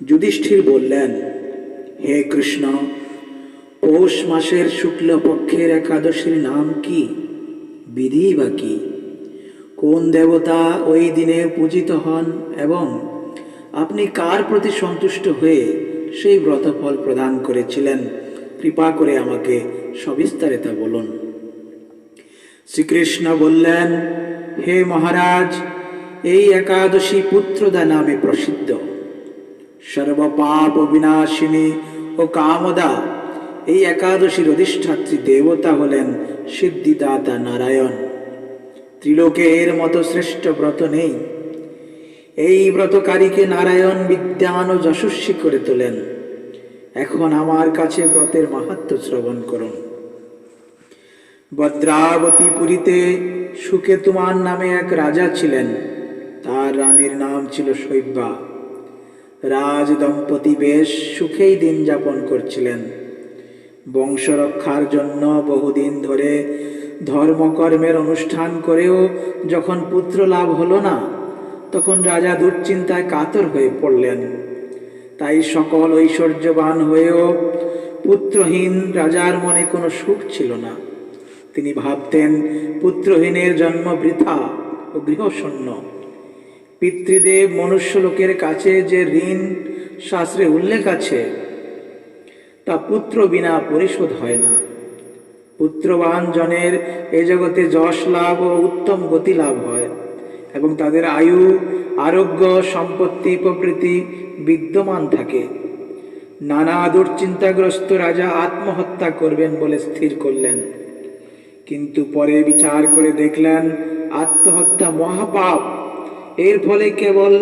যুধিষ্ঠির বললেন, হে কৃষ্ণ, পৌষ মাসের শুক্লপক্ষের একাদশীর নাম কি, বিধি বা কি? কোন দেবতা ওই দিনে পূজিত হন এবং আপনি কার প্রতি সন্তুষ্ট হয়ে সেই ব্রতফল প্রদান করেছিলেন? কৃপা করে আমাকে সবিস্তারে তা বলুন। শ্রীকৃষ্ণ বললেন, হে মহারাজ, এই একাদশী পুত্রদা নামে প্রসিদ্ধ। সর্বপাপ বিনাশিনী ও কামদা এই একাদশীর অধিষ্ঠাত্রী দেবতা হলেন সিদ্ধিদাতা নারায়ণ। ত্রিলোকে এর মতো শ্রেষ্ঠ ব্রত নেই। এই ব্রতকারীকে নারায়ণ বিদ্যান ও যশস্বী করে তোলেন। এখন আমার কাছে ব্রতের মাহাত্ম্য শ্রবণ করুন। ভদ্রাবতী পুরীতে সুকেতুমান নামে এক রাজা ছিলেন। তার রানীর নাম ছিল শৈব্যা। রাজ দম্পতি বেশ সুখেই দিন যাপন করছিলেন। বংশ রক্ষার জন্য বহুদিন ধরে ধর্মকর্মের অনুষ্ঠান করেও যখন পুত্র লাভ হলো না, তখন রাজা দুশ্চিন্তায় কাতর হয়ে পড়লেন। তাই সকল ঐশ্বর্যবান হয়েও পুত্রহীন রাজার মনে কোনো সুখ ছিল না। তিনি ভাবতেন, পুত্রহীনের জন্ম বৃথা ও গৃহশূন্য। পিতৃদেব মনুষ্যলোকের কাছে যে ঋণ শাস্ত্রে উল্লেখ আছে, তা পুত্র বিনা পরিশোধ হয় না। পুত্রবান জনের এ জগতে যশ লাভ ও উত্তম গতি লাভ হয় এবং তাদের আয়ু, আরোগ্য, সম্পত্তি প্রভৃতি বিদ্যমান থাকে। নানা দুশ্চিন্তাগ্রস্ত রাজা আত্মহত্যা করবেন বলে স্থির করলেন। কিন্তু পরে বিচার করে দেখলেন, আত্মহত্যা মহাপাপ। এর ফলে কেবল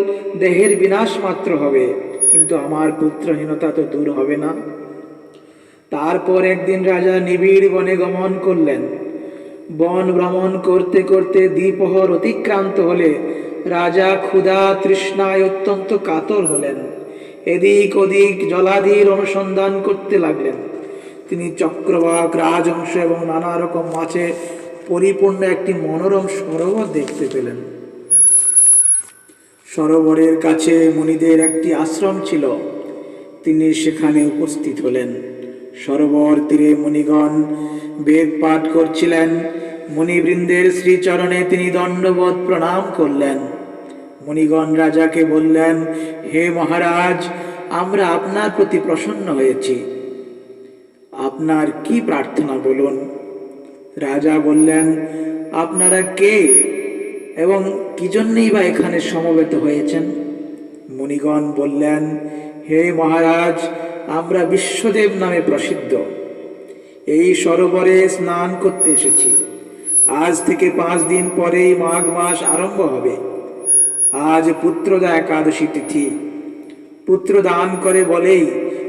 দেহের বিনাশ মাত্র হবে, কিন্তু আমার পুত্রহীনতা তো দূর হবে না। তারপর একদিন রাজা নিবিড় বনে গমন করলেন। বন ভ্রমণ করতে করতে দ্বিপ্রহর অতিক্রান্ত হলে রাজা ক্ষুধা তৃষ্ণায় অত্যন্ত কাতর হলেন। এদিক ওদিক জলাধির অনুসন্ধান করতে লাগলেন। তিনি চক্রবাক, রাজহংস এবং নানা রকম মাছে পরিপূর্ণ একটি মনোরম সরোবর দেখতে পেলেন। সরোবরের কাছে মুনিদের একটি আশ্রম ছিল। তিনি সেখানে উপস্থিত হলেন। সরোবর তীরে মুনিগণ বেদ পাঠ করছিলেন। মুনিবৃন্দের শ্রীচরণে তিনি দণ্ডবৎ প্রণাম করলেন। মুনিগণ রাজাকে বললেন, হে মহারাজ, আমরা আপনার প্রতি প্রসন্ন হয়েছি। আপনার কি প্রার্থনা বলুন। রাজা বললেন, আপনারা কে এবং কি জন্যই বা এখানে সমবেত হয়েছেন? মুনিগণ বললেন, হে মহারাজ, আমরা বিশ্বদেব নামে প্রসিদ্ধ। এই সরোবরে স্নান করতে এসেছি। আজ থেকে 5 দিন পরেই মাঘ মাস আরম্ভ হবে। আজ পুত্রদা একাদশী তিথি। পুত্র দান করে বলেই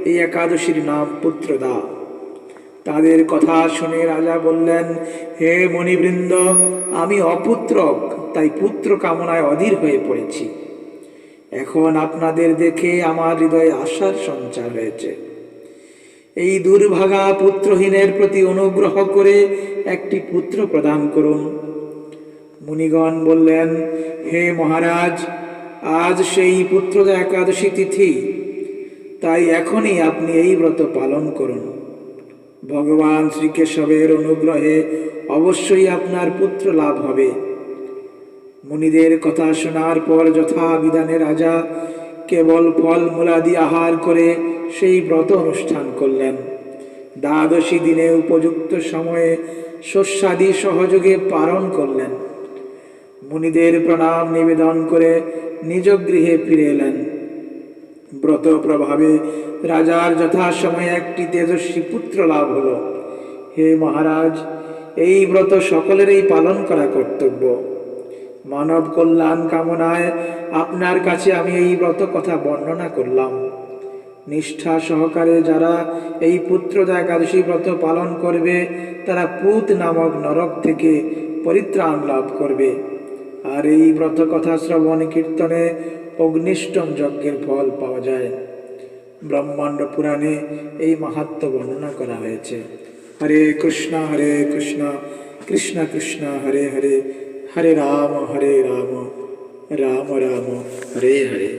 এই একাদশীর নাম পুত্রদা। তাদের কথা শুনে রাজা বললেন, হে মণিবৃন্দ, আমি অপুত্রক, তাই পুত্র কামনায় অধীর হয়ে পড়েছি। এখন আপনাদের দেখে আমার হৃদয়ে আশার সঞ্চার হয়েছে। এই দুর্ভাগা পুত্রহীনের প্রতি অনুগ্রহ করে একটি পুত্র প্রদান করুন। মুনিগণ বললেন, হে মহারাজ, আজ সেই পুত্রদা একাদশী তিথি, তাই এখনই আপনি এই ব্রত পালন করুন। ভগবান শ্রীকেশবের অনুগ্রহে অবশ্যই আপনার পুত্র লাভ হবে। মুনিদের কথা শোনার পর যথাবিধানে রাজা কেবল ফল মূলাদি আহার করে সেই ব্রত অনুষ্ঠান করলেন। দ্বাদশী দিনে উপযুক্ত সময়ে শস্যাদি সহযোগে পালন করলেন। মুনিদের প্রণাম নিবেদন করে নিজ গৃহে ফিরে এলেন। ব্রত প্রভাবে রাজার যথাসময়ে একটি তেজস্বী পুত্র লাভ হল। হে মহারাজ, এই ব্রত সকলেরই পালন করা কর্তব্য। মানব কল্যাণ কামনায় আপনার কাছে আমি এই ব্রত কথা বর্ণনা করলাম। নিষ্ঠা সহকারে যারা এই পুত্রদা একাদশী ব্রত পালন করবে, তারা পুত নামক নরক থেকে পরিত্রাণ লাভ করবে। আর এই ব্রত কথা শ্রবণ কীর্তনে অগ্নিষ্টম যজ্ঞের ফল পাওয়া যায়। ব্রহ্মাণ্ড পুরাণে এই মাহাত্ম্য বর্ণনা করা হয়েছে। হরে কৃষ্ণ কৃষ্ণ কৃষ্ণ হরে হরে, হরে রাম রাম রাম হরে হরে।